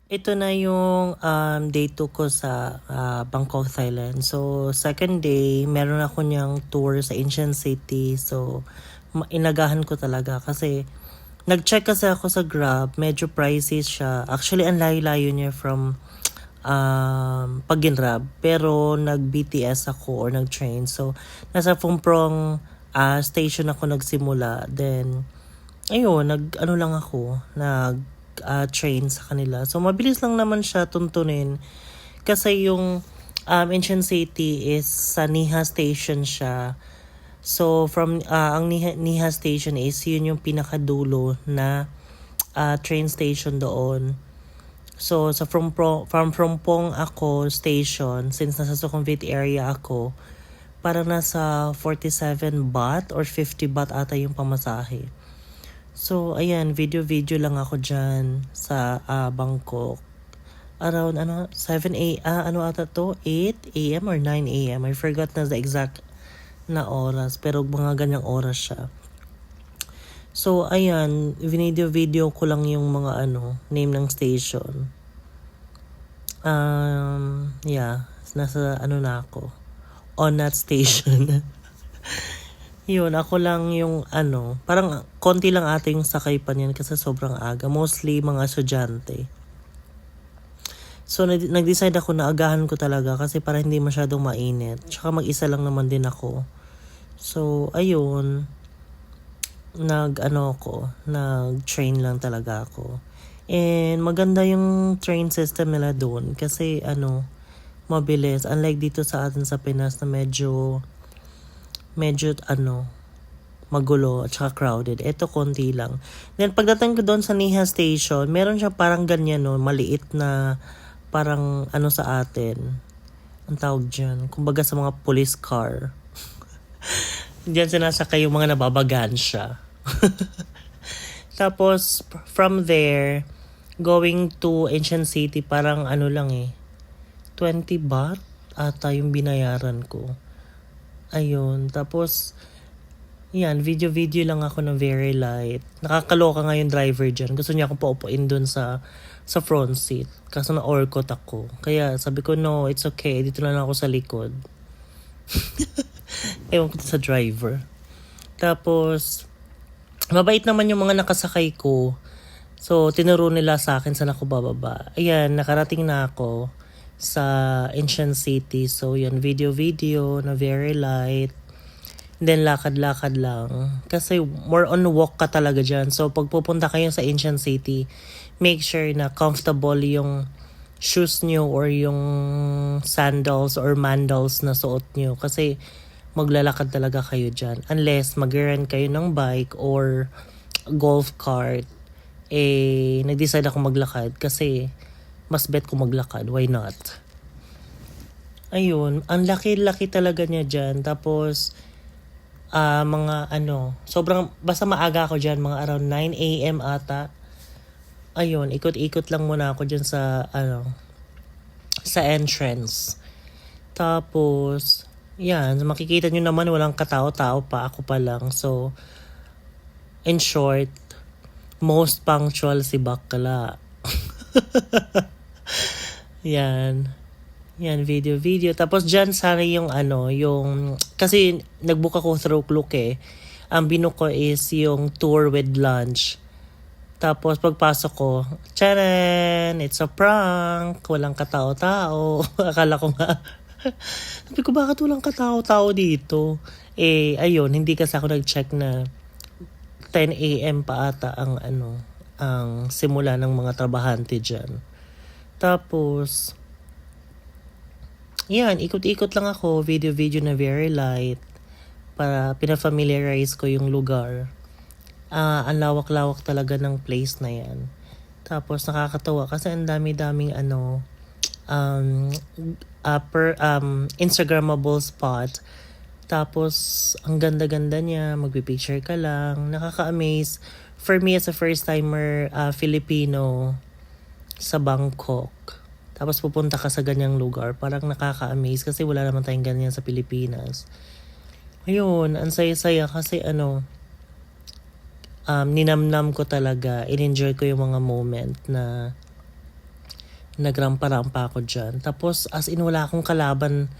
Ito na yung day 2 ko sa Bangkok, Thailand. So, second day, meron ako niyang tour sa Ancient City. So, inagahan ko talaga kasi nag-check kasi ako sa Grab. Medyo pricey siya. Actually, ang layo-layo niya from Pag-Inrab. Pero nag-BTS ako or nag-train. So, nasa Phumprong station ako nagsimula. Then, ayun, nag-ano lang ako, train sa kanila. So, mabilis lang naman siya tuntunin. Kasi yung Ancient City is sa Niha Station siya. So, from ang Niha Station is yun yung pinakadulo na train station doon. So, sa from Pong ako station, since nasa Sukhumvit area ako, parang nasa 47 baht or 50 baht ata yung pamasahe. So, ayan, video-video lang ako dyan sa Bangkok. Around, 7 ano ata to? 8 a.m. or 9 a.m. I forgot na the exact na oras. Pero mga ganyang oras siya. So, ayan, video-video ko lang yung mga name ng station. Yeah, nasa na ako. On that station. Yun, ako lang yung parang konti lang ata yung sakay pa niyan kasi sobrang aga. Mostly mga estudyante. So, nag-decide ako na agahan ko talaga kasi para hindi masyadong mainit. Tsaka mag-isa lang naman din ako. So, ayun. Nag-train lang talaga ako. And maganda yung train system nila doon kasi mabilis. Unlike dito sa atin sa Pinas na medyo magulo at saka crowded. Ito konti lang. Then pagdating ko doon sa Niha Station, meron siya parang ganyan maliit na parang sa atin. Ang tawag dyan. Kumbaga sa mga police car. Diyan sinasakay yung mga nababagansya. Tapos from there, going to Ancient City, parang lang 20 baht ata yung binayaran ko. Ayun. Tapos, yan, video-video lang ako na very light. Nakakaloka nga yung driver dyan. Gusto niya akong paupuin dun sa front seat. Kaso na-orcot ako. Kaya sabi ko, no, it's okay. Dito na lang ako sa likod. Ewan ko sa driver. Tapos, mabait naman yung mga nakasakay ko. So, tinuro nila sa akin saan ako bababa. Ayan, nakarating na ako sa Ancient City. So, yun, video-video na very light. Then, lakad-lakad lang. Kasi, more on walk ka talaga dyan. So, pag pupunta kayo sa Ancient City, make sure na comfortable yung shoes nyo or yung sandals or mandals na suot nyo. Kasi, maglalakad talaga kayo dyan. Unless, mag-rent kayo ng bike or golf cart. Nag-decide ako maglakad kasi mas bet ko maglakad. Why not? Ayun, ang laki-laki talaga niya dyan. Tapos, mga sobrang, basta maaga ako dyan, mga around 9 a.m. ata. Ayun, ikot-ikot lang muna ako dyan sa, sa entrance. Tapos, yan, makikita nyo naman walang katao-tao pa, ako pa lang. So, in short, most punctual si Bakla. Yan. Yan, video. Tapos dyan sana yung kasi nagbook ako through Klook eh. Ang binook ko is yung tour with lunch. Tapos pagpasok ko, charan! It's a prank! Walang katao-tao. Akala ko nga. Sabi ko, bakit walang katao-tao dito? Ayun, hindi kasi ako nag-check na 10 a.m. pa ata ang simula ng mga trabahante dyan. Tapos, yan, ikot-ikot lang ako, video-video na very light para pinafamiliarize ko yung lugar. Ang lawak-lawak talaga ng place na yan. Tapos nakakatawa kasi ang dami-daming Instagrammable spot. Tapos ang ganda-ganda niya, magpipicture ka lang, nakaka-amaze. For me as a first-timer Filipino sa Bangkok, tapos pupunta ka sa ganyang lugar, parang nakaka-amaze kasi wala naman tayong ganyan sa Pilipinas. Ayun, ang saya-saya kasi ninamnam ko talaga, in-enjoy ko yung mga moment na nagrampa-rampa ako dyan. Tapos as in wala akong kalaban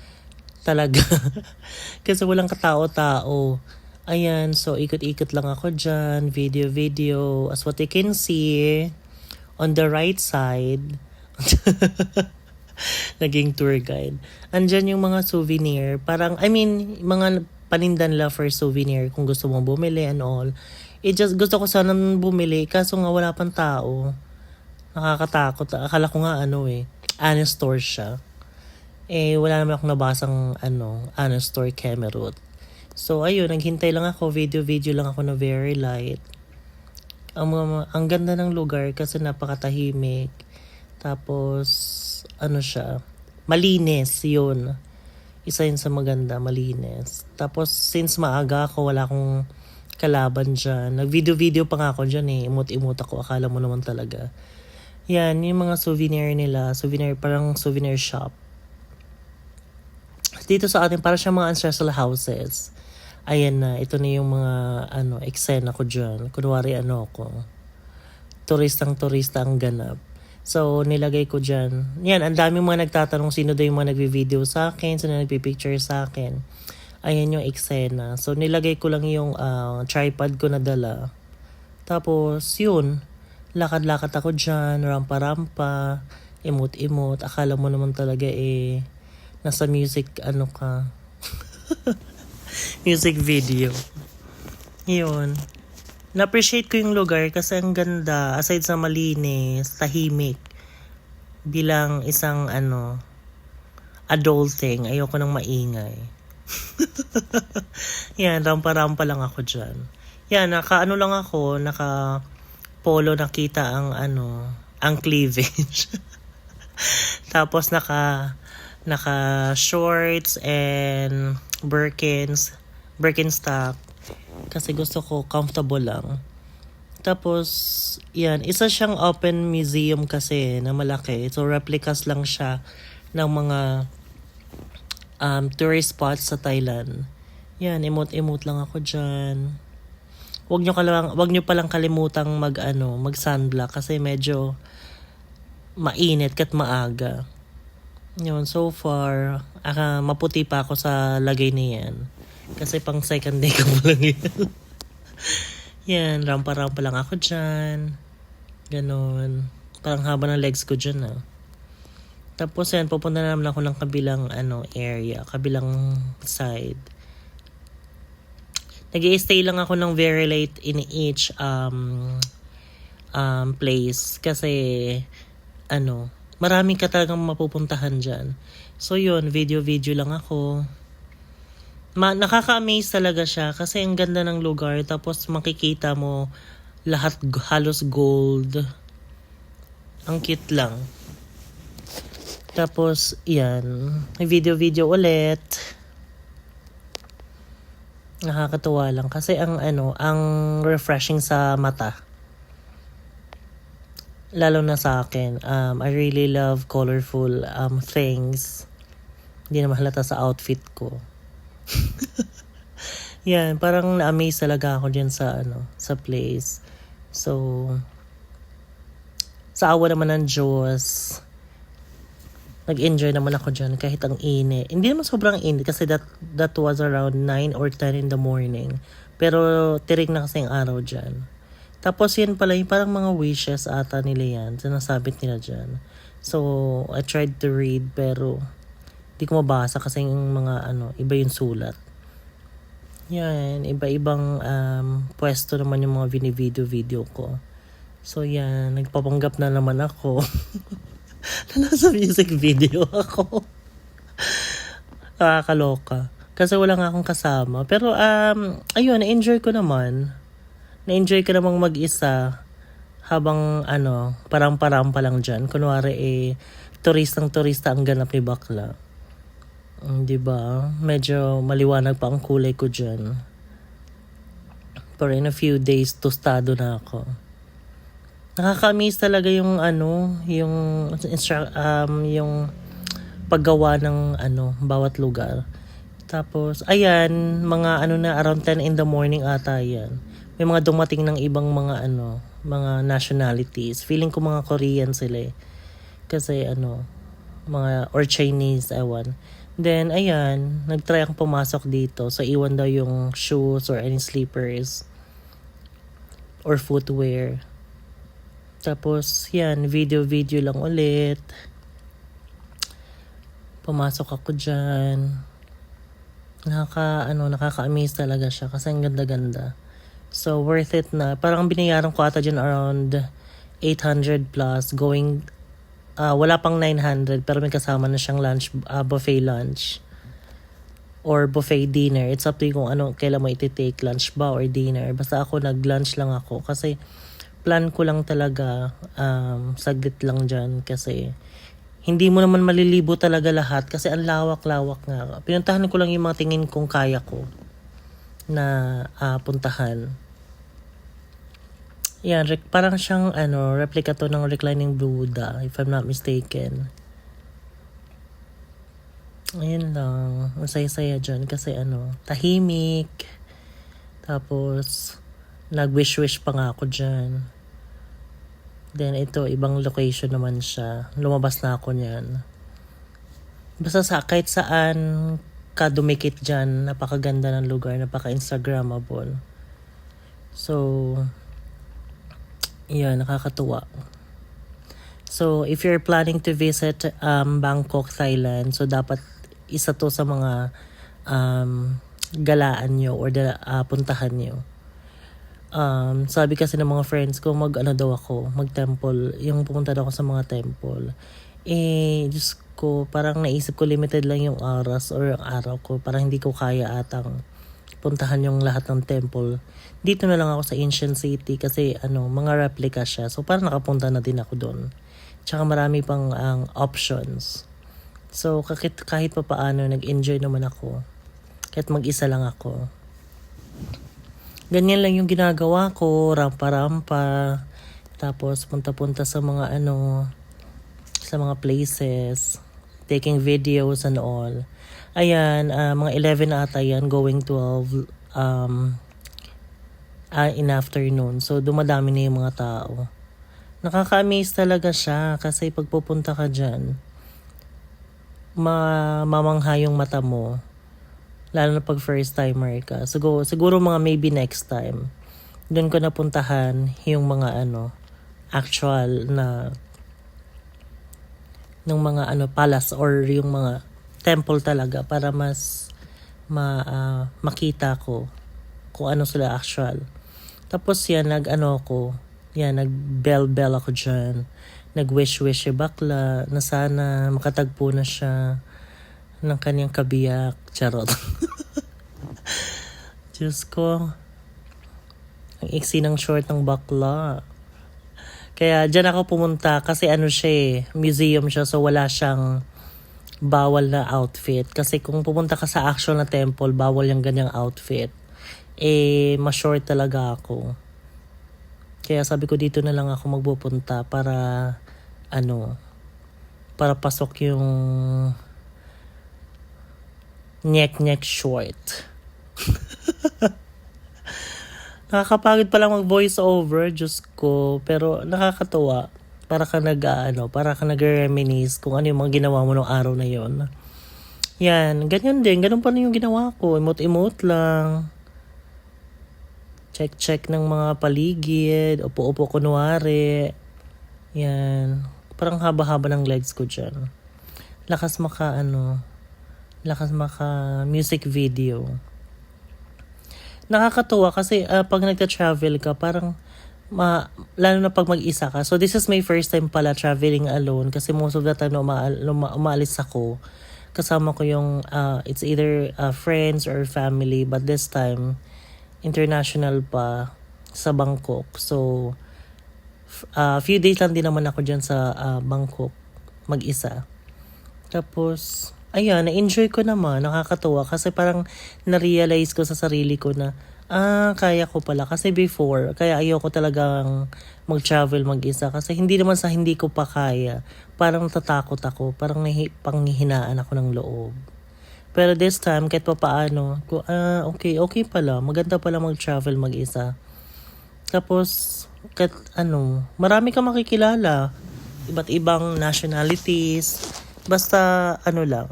talaga. Kasi walang katao-tao. Ayan, so ikot-ikot lang ako dyan, video. As what you can see, on the right side, naging tour guide. Andyan yung mga souvenir. Parang, mga panindan la for souvenir kung gusto mong bumili and all. Gusto ko sanang bumili, kaso nga wala pang tao. Nakakatakot. Akala ko nga honest store siya. Wala naman akong nabasang honest store Kemerut. So, ayun, naghintay lang ako, video lang ako na very light. Ang ganda ng lugar kasi napakatahimik. Tapos, siya, malinis yun. Isa yun sa maganda, malinis. Tapos, since maaga ako, wala akong kalaban dyan. Nag-video pa nga ako dyan Imot-imot ako, akala mo naman talaga. Yan, yung mga souvenir nila. Parang souvenir shop. Dito sa atin, para siya mga ancestral houses. Ayan na, ito na yung mga eksena ko dyan. Kunwari ako. Turista ang ganap. So, nilagay ko dyan. Yan, ang dami mga nagtatanong sino daw yung mga nagvi-video sa akin, sino nagpi-picture sa akin. Ayan yung eksena. So, nilagay ko lang yung tripod ko na dala. Tapos, yun. Lakad-lakad ako dyan, rampa-rampa, imot-imot. Akala mo naman talaga nasa music, ka. Music video. Yun. Na-appreciate ko yung lugar kasi ang ganda. Aside sa malinis, tahimik. Bilang isang adulting, ayoko nang maingay. Yan, rampa-rampa lang ako dyan. Yan, lang ako, naka-polo nakita ang cleavage. Tapos naka shorts and Birkenstock kasi gusto ko comfortable lang. Tapos yan, isa siyang open museum kasi na malaki. So replicas lang siya ng mga tourist spots sa Thailand. Yan, imot-imot lang ako dyan. Wag nyo palang kalimutang mag sunblock kasi medyo mainit kat maaga. Yun, so far, maputi pa ako sa lagay niyan. Kasi pang second day ko lang yan. Yan, rampa-rampa lang ako dyan. Ganon. Parang haba ng legs ko dyan Tapos yan, pupunta na naman ako ng kabilang area, kabilang side. Nag-i-stay lang ako ng very late in each place. Kasi, maraming ka talagang mapupuntahan dyan. So yun, video lang ako. Nakaka-amaze talaga siya kasi ang ganda ng lugar. Tapos makikita mo lahat halos gold. Ang cute lang. Tapos yan, video ulit. Nakakatuwa lang kasi ang refreshing sa mata. Lalo na sa akin, I really love colorful things. Hindi na mahalata sa outfit ko. Yan, parang na-amaze talaga ako dyan sa place. So, sa awa naman ng Diyos, nag-enjoy naman ako dyan kahit ang init. Hindi naman sobrang init kasi that was around 9 or 10 in the morning. Pero tirik na kasi ang araw dyan. Tapos yan pala yung parang mga wishes ata nila yan. Sinasabit nila dyan. So, I tried to read pero di ko mabasa kasi yung mga iba yung sulat. Yan, iba-ibang pwesto naman yung mga video ko. So yan, nagpapanggap na naman ako. Na nasa music video ako. Nakakaloka. Kasi wala nga akong kasama. Pero ayun, na-enjoy ko naman. Na-enjoy ko namang mag-isa habang parang-parampa lang dyan. Kunwari turista ang ganap ni bakla. Diba? Medyo maliwanag pa ang kulay ko dyan. Pero in a few days, tostado na ako. Nakaka-amaze talaga yung yung paggawa ng bawat lugar. Tapos, ayan, mga na, around 10 in the morning ata yan. May mga dumating ng ibang mga mga nationalities. Feeling ko mga Korean sila Kasi mga or Chinese, ewan. Then, ayan, nagtry akong pumasok dito. So, iwan daw yung shoes or any slippers or footwear. Tapos, yan, video lang ulit. Pumasok ako dyan. Nakaka-amaze talaga siya kasi ang ganda-ganda. So, worth it na. Parang binayaran ko ata dyan around 800 plus going wala pang 900 pero may kasama na siyang lunch, buffet lunch or buffet dinner. It's up to you kung kailan mo iti-take, lunch ba or dinner. Basta ako nag-lunch lang ako kasi plan ko lang talaga saglit lang dyan kasi hindi mo naman malilibo talaga lahat kasi ang lawak-lawak nga. Pinuntahan ko lang yung mga tingin kong kaya ko na puntahan. Yan, parang siyang replica to ng reclining Buddha, if I'm not mistaken. Ayun lang, masaya-saya dyan kasi tahimik. Tapos, nag-wish-wish pa nga ako dyan. Then ito, ibang location naman siya. Lumabas na ako niyan. Basta kahit saan ka dumikit dyan, napakaganda ng lugar, napaka-instagrammable. So, yan, nakakatuwa. So, if you're planning to visit Bangkok, Thailand, so dapat isa to sa mga galaan nyo or puntahan nyo. Sabi kasi ng mga friends ko, mag-temple. Yung pumunta daw ako sa mga temple. Diyos ko, parang naisip ko limited lang yung oras or yung araw ko. Parang hindi ko kaya atang puntahan yung lahat ng temple. Dito na lang ako sa Ancient City kasi mga replica siya. So parang nakapunta na din ako doon. Tsaka marami pang options. So kahit pa paano nag-enjoy naman ako. Kahit mag-isa lang ako. Ganyan lang yung ginagawa ko, rampa-rampa. Tapos punta-punta sa mga sa mga places, taking videos and all. Ayan, mga 11 ata yan, going 12 in afternoon. So, dumadami na yung mga tao. Nakaka-amaze talaga siya kasi pag pupunta ka dyan, mamangha yung mata mo. Lalo na pag first timer ka. Siguro mga maybe next time. Doon ko napuntahan yung mga actual na ng mga palace or yung mga temple talaga para mas makita ko kung ano sila actual. Tapos yan, nag-bell ako dyan. Nag-wish si bakla na sana makatagpo na siya ng kanyang kabiyak. Charot. Diyos ko. Ang iksi ng short ng bakla. Kaya dyan ako pumunta kasi siya museum siya so wala siyang bawal na outfit. Kasi kung pupunta ka sa actual na temple, bawal yung ganyang outfit. Ma-short talaga ako. Kaya sabi ko dito na lang ako magpupunta para para pasok yung neck short. Nakakapagod pa lang mag-voice over, Diyos ko. Pero nakakatuwa. Para ka nag-reminisce kung ano yung mga ginawa mo nung araw na yon. Yan, ganyan din. Ganun pa rin yung ginawa ko. Emote lang. Check ng mga paligid. Upo-upo kunwari. Yan. Parang haba-haba ng legs ko dyan. Lakas maka music video. Nakakatuwa kasi pag nagta-travel ka, parang lalo na pag mag-isa ka. So this is my first time pala traveling alone kasi most of the time umaalis ako. Kasama ko yung it's either friends or family, but this time international pa sa Bangkok. So few days lang din naman ako dyan sa Bangkok mag-isa. Tapos ayan, na-enjoy ko naman, nakakatuwa kasi parang na-realize ko sa sarili ko na kaya ko pala. Kasi before, kaya ayoko talagang mag-travel mag-isa. Kasi hindi naman sa hindi ko pa kaya. Parang natatakot ako. Parang panghihinaan ako ng loob. Pero this time, kahit pa paano, okay pala. Maganda pala mag-travel mag-isa. Tapos, marami kang makikilala. iba't ibang nationalities. Basta ano lang,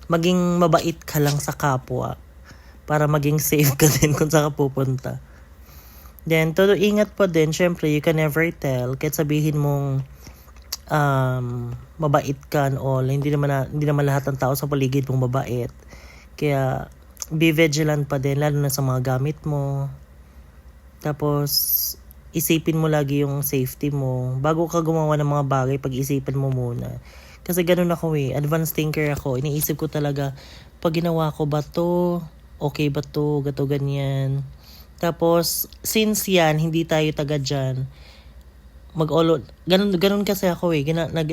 maging mabait ka lang sa kapwa para maging safe ka din kung saan ka pupunta. Then, todo ingat pa din, syempre, you can never tell. Kahit sabihin mong mabait ka and all, hindi naman lahat ng tao sa paligid mong mabait. Kaya, be vigilant pa din, lalo na sa mga gamit mo. Tapos, isipin mo lagi yung safety mo. Bago ka gumawa ng mga bagay, pag-isipan mo muna. Kasi ganun ako advanced thinker ako. Iniisip ko talaga, pag ginawa ko ba to, okay ba to, gato ganyan. Tapos, since yan, hindi tayo taga dyan, ganun kasi ako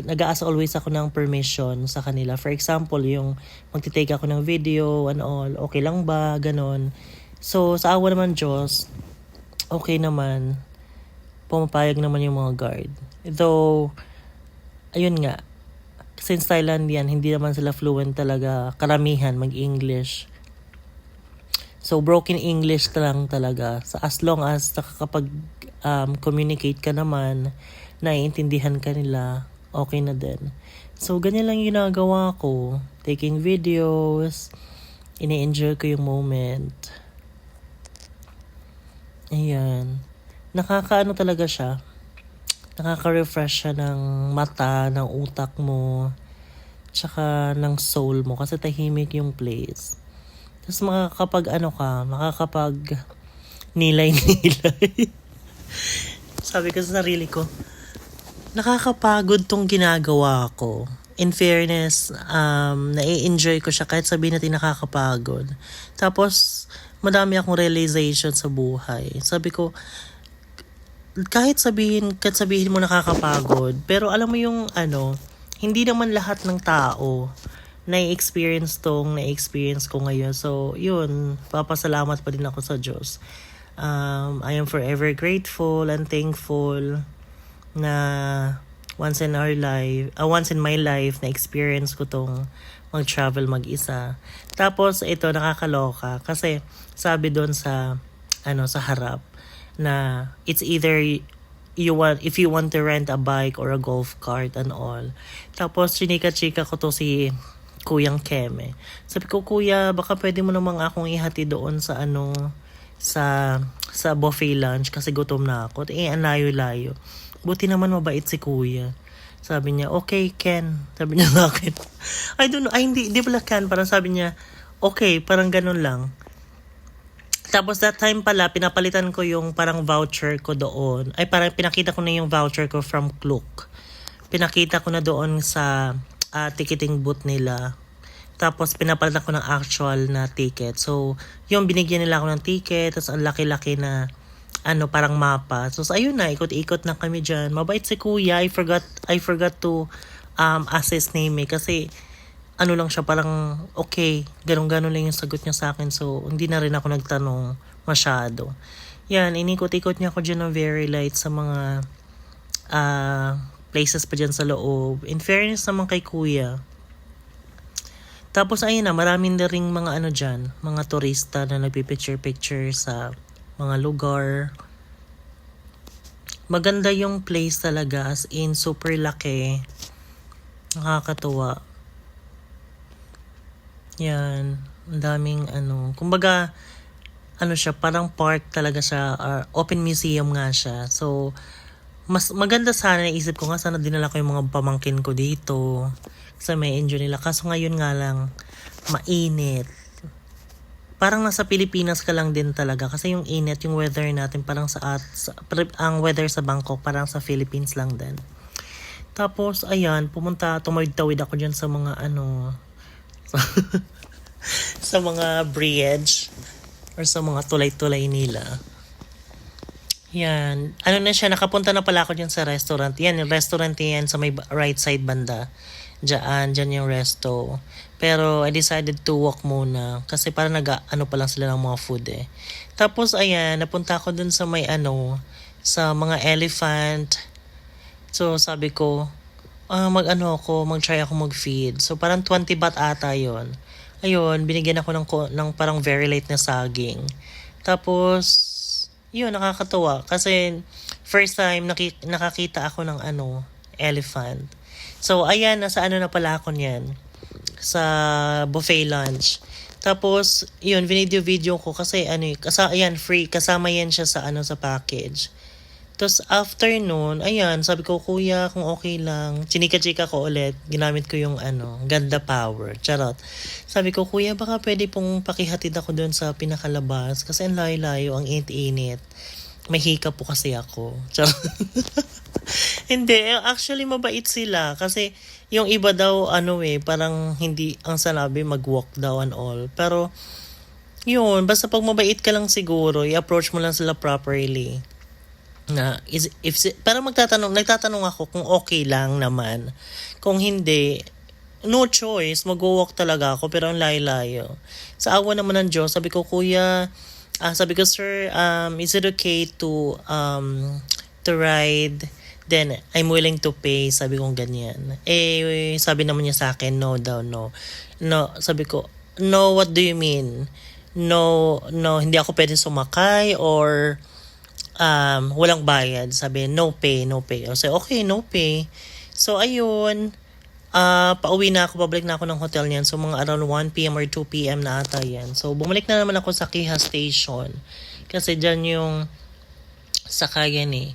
nag-a-ask always ako ng permission sa kanila. For example, yung magtitake ako ng video and all, okay lang ba, ganun. So, sa awa naman Diyos, okay naman, pumapayag naman yung mga guard. Though, ayun nga, since Thailand yan, hindi naman sila fluent talaga, karamihan mag-English. So, broken English lang talaga. So, as long as nakakapag-communicate ka naman, naiintindihan ka nila, okay na din. So, ganyan lang yung ginagawa ko. Taking videos, ini-enjoy ko yung moment. Ayan. Nakakaano talaga siya. Nakaka-refresh siya ng mata, ng utak mo, tsaka ng soul mo. Kasi tahimik yung place. Tapos makakapag nilay-nilay. Sabi ko sa sarili ko, nakakapagod tong ginagawa ko. In fairness, nai-enjoy ko siya kahit sabihin natin nakakapagod. Tapos, madami akong realization sa buhay. Sabi ko, kahit sabihin mo nakakapagod, pero alam mo yung hindi naman lahat ng tao na-experience ko ngayon. So, yun, papasalamat pa din ako sa Diyos. I am forever grateful and thankful na once in my life na experience ko tong mag-travel mag-isa. Tapos, ito, nakakaloka. Kasi, sabi doon sa harap, na it's either if you want to rent a bike or a golf cart and all. Tapos, chinika-chika ko to si Kuyang Keme. Sabi ko, Kuya, baka pwede mo namang akong ihati doon sa sa buffet lunch kasi gutom na ako. Ang layo-layo. Buti naman mabait si Kuya. Sabi niya, okay, Ken. Sabi niya sa akin. I don't know. Hindi pala Ken. Parang sabi niya, okay, parang ganun lang. Tapos that time pala, pinapalitan ko yung parang voucher ko doon. Parang pinakita ko na yung voucher ko from Klook. Pinakita ko na doon sa ticketing booth nila. Tapos pinapalitan ko ng actual na ticket. So, yung binigyan nila ako ng ticket, tapos ang laki-laki na parang mapa. So, ayun na, ikot-ikot na kami dyan. Mabait si Kuya. I forgot to ask his name kasi lang siya, parang okay, ganun-ganun lang yung sagot niya sa akin. So, hindi na rin ako nagtanong masyado. Yan, inikot-ikot niya ako dyan ng very light sa mga places pa dyan sa loob. In fairness naman kay Kuya. Tapos ayun na, maraming na ring mga dyan, mga turista na nagpipicture-picture sa mga lugar. Maganda yung place talaga, as in super laki. Nakakatuwa. Yan, ang daming kumbaga, siya, parang park talaga siya, open museum nga siya. So, mas maganda sana, naisip ko nga, sana dinala ko yung mga pamangkin ko dito. Kasi may enjoy nila. Kaso ngayon nga lang, mainit. Parang nasa Pilipinas ka lang din talaga. Kasi yung init, yung weather natin, parang ang weather sa Bangkok, parang sa Philippines lang din. Tapos, ayan, tumawid-tawid ako dyan sa mga sa mga bridge or sa mga tulay-tulay nila. Yan. Na siya, nakapunta na pala ako dyan sa restaurant. Yan, yung restaurant yan sa may right side banda. Dyan yung resto. Pero I decided to walk muna kasi parang pa lang sila ng mga food eh. Tapos ayan, napunta ako dun sa may sa mga elephant. So sabi ko, mag-try ako mag-feed. So parang 20 baht ata yon. Ayun, binigyan ako ng parang very light na saging. Tapos, yun, nakakatuwa. Kasi, first time, nakakita ako ng elephant. So, ayan, nasa ano na pala ako niyan. Sa buffet lunch. Tapos, yun, video ko kasi ano, ayan, free, kasama yan siya sa ano, sa package. Tapos after nun, ayan, sabi ko, kuya, kung okay lang, chinika-chika ko ulit, ginamit ko yung ano, ganda power, charot. Sabi ko, kuya, baka pwede pong pakihatid ako doon sa pinakalabas, kasi ang layo-layo, ang init-init. May hika po kasi ako. Charot. Hindi, actually mabait sila, kasi yung iba daw, ano parang hindi, ang sanabi, mag-walk daw and all. Pero, yun, basta pag mabait ka lang siguro, i-approach mo lang sila properly na pero nagtatanong ako kung okay lang naman. Kung hindi, no choice, mag-walk talaga ako pero ang layo-layo. Sa awa naman ng Diyos, sabi ko, kuya, sabi ko, sir, is it okay to ride? Then, I'm willing to pay. Sabi ko ganyan. Sabi naman niya sa akin, no daw, no. No, sabi ko, no, what do you mean? No, hindi ako pwedeng sumakay or walang bayad. Sabi, no pay. O say, okay, no pay. So, ayun. Pauwi na ako, babalik na ako ng hotel niyan. So, mga around 1 p.m. or 2 p.m. na ata yan. So, bumalik na naman ako sa Kiha Station. Kasi dyan yung sakayan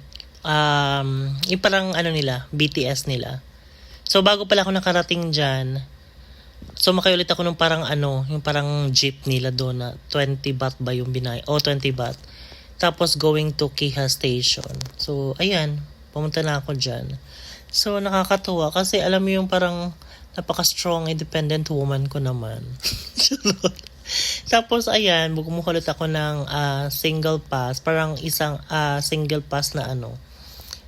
yung parang ano nila, BTS nila. So, bago pala ako nakarating dyan, so makaulit ako nung parang yung parang jeep nila doon na 20 baht ba yung binay? 20 baht. Tapos going to Kiha Station. So, ayan, pumunta na ako dyan. So, nakakatuwa kasi alam mo yung parang napaka-strong, independent woman ko naman. Tapos, ayan, bumuha ulit ako ng single pass. Parang isang single pass na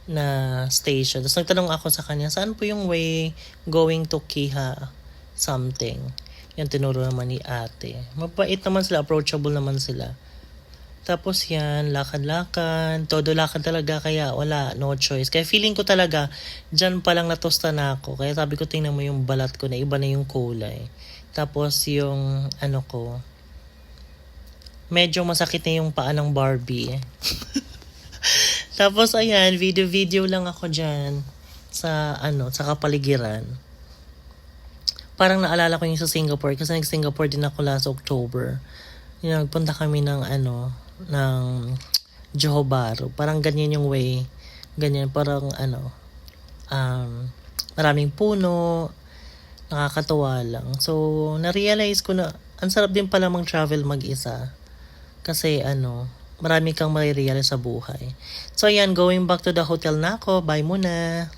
na station. Tapos nagtanong ako sa kanya, saan po yung way going to Kiha something? Yung tinuro naman ni ate. Mabait naman sila, approachable naman sila. Tapos yan, lakad-lakad. Todo lakad talaga, kaya wala, no choice. Kaya feeling ko talaga, dyan palang natusta na ako. Kaya sabi ko, tingnan mo yung balat ko na iba na yung kulay. Tapos yung, ko, medyo masakit na yung paa ng Barbie. Tapos ayan, video lang ako dyan sa, sa kapaligiran. Parang naalala ko yung sa Singapore, kasi nag-Singapore din ako last October. Nagpunta kami ng ng Johor Bahru. Parang ganyan yung way. Ganyan, parang maraming puno, nakakatuwa lang. So, na-realize ko na ang sarap din pala mag-travel mag-isa. Kasi marami kang marirealize sa buhay. So, ayan, going back to the hotel na ako. Bye muna.